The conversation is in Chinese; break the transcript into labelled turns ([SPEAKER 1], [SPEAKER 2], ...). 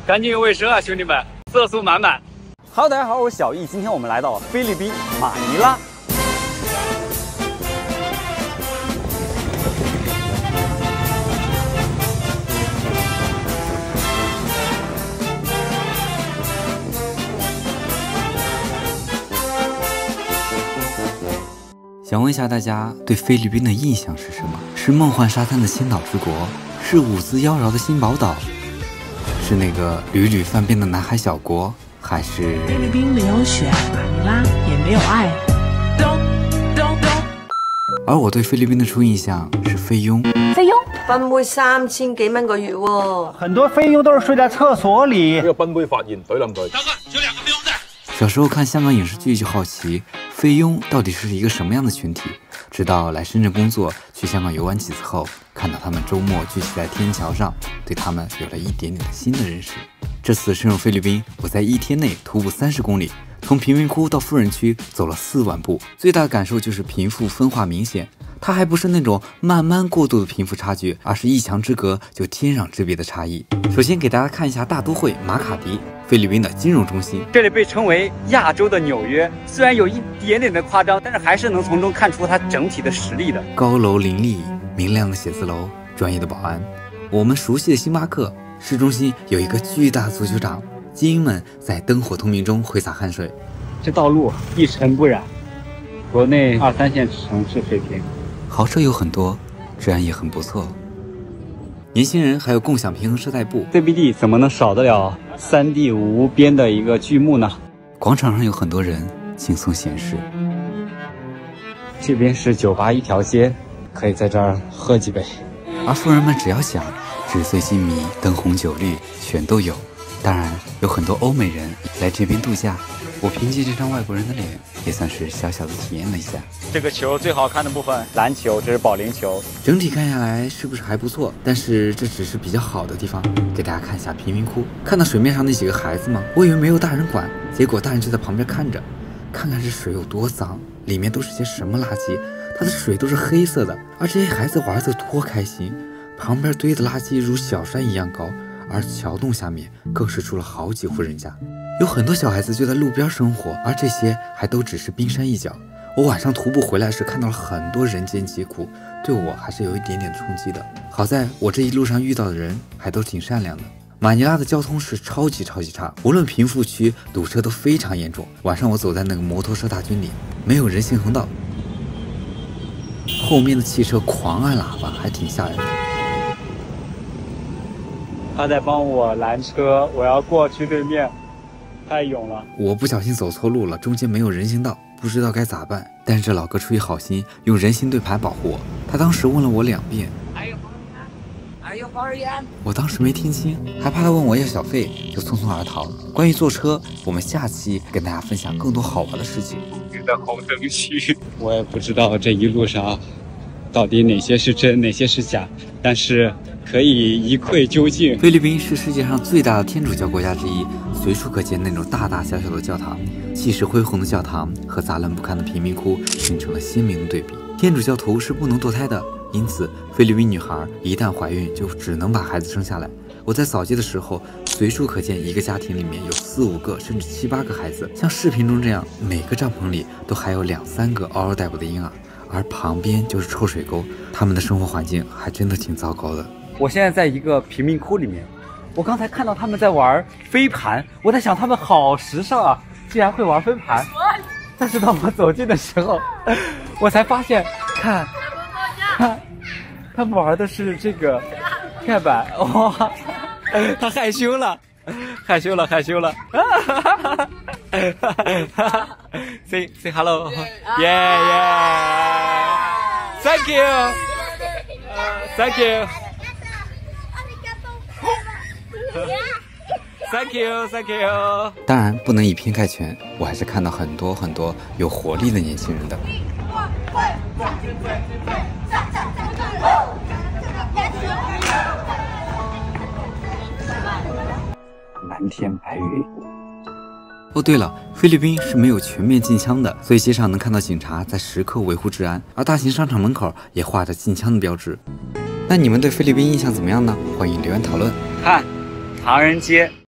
[SPEAKER 1] 赶紧用卫生啊，兄弟们，色素满满。
[SPEAKER 2] Hello， 大家好，我是小易，今天我们来到菲律宾马尼拉。想问一下大家对菲律宾的印象是什么？是梦幻沙滩的千岛之国，是舞姿妖娆的新宝岛，是那个屡屡犯变的南海小国，还是
[SPEAKER 3] 菲律宾没有雪，马尼拉也没有爱。
[SPEAKER 2] 而我对菲律宾的初印象是菲佣。
[SPEAKER 4] 菲佣
[SPEAKER 5] 賓妹3000幾蚊個月喎，
[SPEAKER 6] 很多菲佣都是睡在廁所里。
[SPEAKER 7] 這個賓妹發現懟冧佢。
[SPEAKER 2] 小時候看香港影視劇就好奇菲佣到底是一個什麼樣的群體，直到來深圳工作，去香港遊玩幾次後，看到他們周末聚集在天橋上，對他們有了一點點新的認識。這次深入菲律賓，我在1天內徒步30公里，從貧民窟到富人區走了4萬步，最大的感受就是貧富分化明顯。它還不是那種慢慢過渡的貧富差距，而是一牆之隔就天壤之別的差異。首先給大家看一下大都會馬卡迪，菲律賓的金融中心，
[SPEAKER 1] 这里被稱為亞洲的紐約，雖然有一點點的誇張，但是還是能從中看出它整體的實力的。
[SPEAKER 2] 高樓林立，明亮的寫字樓，專業的保安。我們熟悉的星巴克市中心有一個巨大的足球場，精英們在燈火通明中揮灑汗水。
[SPEAKER 1] 這道路一塵不染，國內2、3線城市水平。
[SPEAKER 2] 豪車有很多，治安也很不錯。年輕人還有共享平衡車代步。
[SPEAKER 1] CBD 怎麼能少得了3D 無邊的一個巨幕呢？
[SPEAKER 2] 廣場上有很多人輕鬆閒適。
[SPEAKER 1] 這邊是酒吧一條街，可以在這兒喝幾杯。
[SPEAKER 2] 而富人們只要想，紙醉金迷、燈紅酒綠全都有。當然，有很多歐美人來這邊度假。我憑借這張外國人的臉，也算是小小的體驗了一下。
[SPEAKER 1] 這個球最好看的部分，籃球，這是保齡球。
[SPEAKER 2] 整體看下來是不是還不錯？但是這只是比較好的地方。給大家看一下貧民窟，看到水面上那幾個孩子嗎？我以為沒有大人管，結果大人就在旁邊看着，看看這水有多髒，裡面都是些什麼垃圾。它的水都是黑色的，而這些孩子玩得多開心。旁邊堆的垃圾如小山一樣高，而橋洞下面更是住了好幾戶人家。有很多小孩子就在路邊生活，而這些還都只是冰山一角。我晚上徒步回來時看到了很多人間疾苦，對我還是有一點點衝擊的。好在我這一路上遇到的人還都挺善良的。馬尼拉的交通是超級差，無論貧富區堵車都非常嚴重。晚上我走在那個摩托車大軍裡，沒有人行橫道，後面的汽車狂按喇叭，還挺嚇人的。
[SPEAKER 1] 他在幫我攔車，我要過去對面。太勇了！
[SPEAKER 2] 我不小心走錯路了，中間沒有人行道，不知道該咋辦。但是這老哥出於好心，用人行對牌保護我。他當時問了我2遍，我當時沒聽清，還怕他問我要小費，就匆匆而逃。關於坐車，我們下期跟大家分享更多好玩的事情。
[SPEAKER 1] 紅燈區，我也不知道這一路上到底哪些是真，哪些是假，但是可以一窺究竟。菲律賓
[SPEAKER 2] 是世界上最大的天主教國家之一，隨處可見那種大大小小的教堂，氣勢恢宏的教堂和雜亂不堪的貧民窟形成了鮮明的對比。天主教徒是不能墮胎的，因此菲律賓女孩一旦懷孕就只能把孩子生下來。我在掃街的時候，隨處可見一個家庭裡面有4、5個甚至7、8個孩子，像視頻中這樣，每個帳篷裡都還有2、3個嗷嗷待哺的嬰兒，而旁邊就是臭水溝，他們的生活環境還真的挺糟糕的。
[SPEAKER 1] 我現在在一個貧民窟裡面，我剛才看到他們在玩飛盤，我在想他們好時尚啊，竟然會玩飛盤。但是當我走近的時候，我才發現，看，他們玩的是這個蓋板，哇，他害羞了，say hello， yeah，thank you，thank you。
[SPEAKER 2] 當然不能以偏概全，我還是看到很多有活力的年輕人的。
[SPEAKER 1] 藍天白雲。
[SPEAKER 2] 哦，對了，菲律賓是沒有全面禁槍的，所以街上能看到警察在時刻維護治安，而大型商場門口也畫着禁槍的標誌。那你們對菲律賓印象怎麼樣呢？歡迎留言討論。
[SPEAKER 1] 看，唐人街。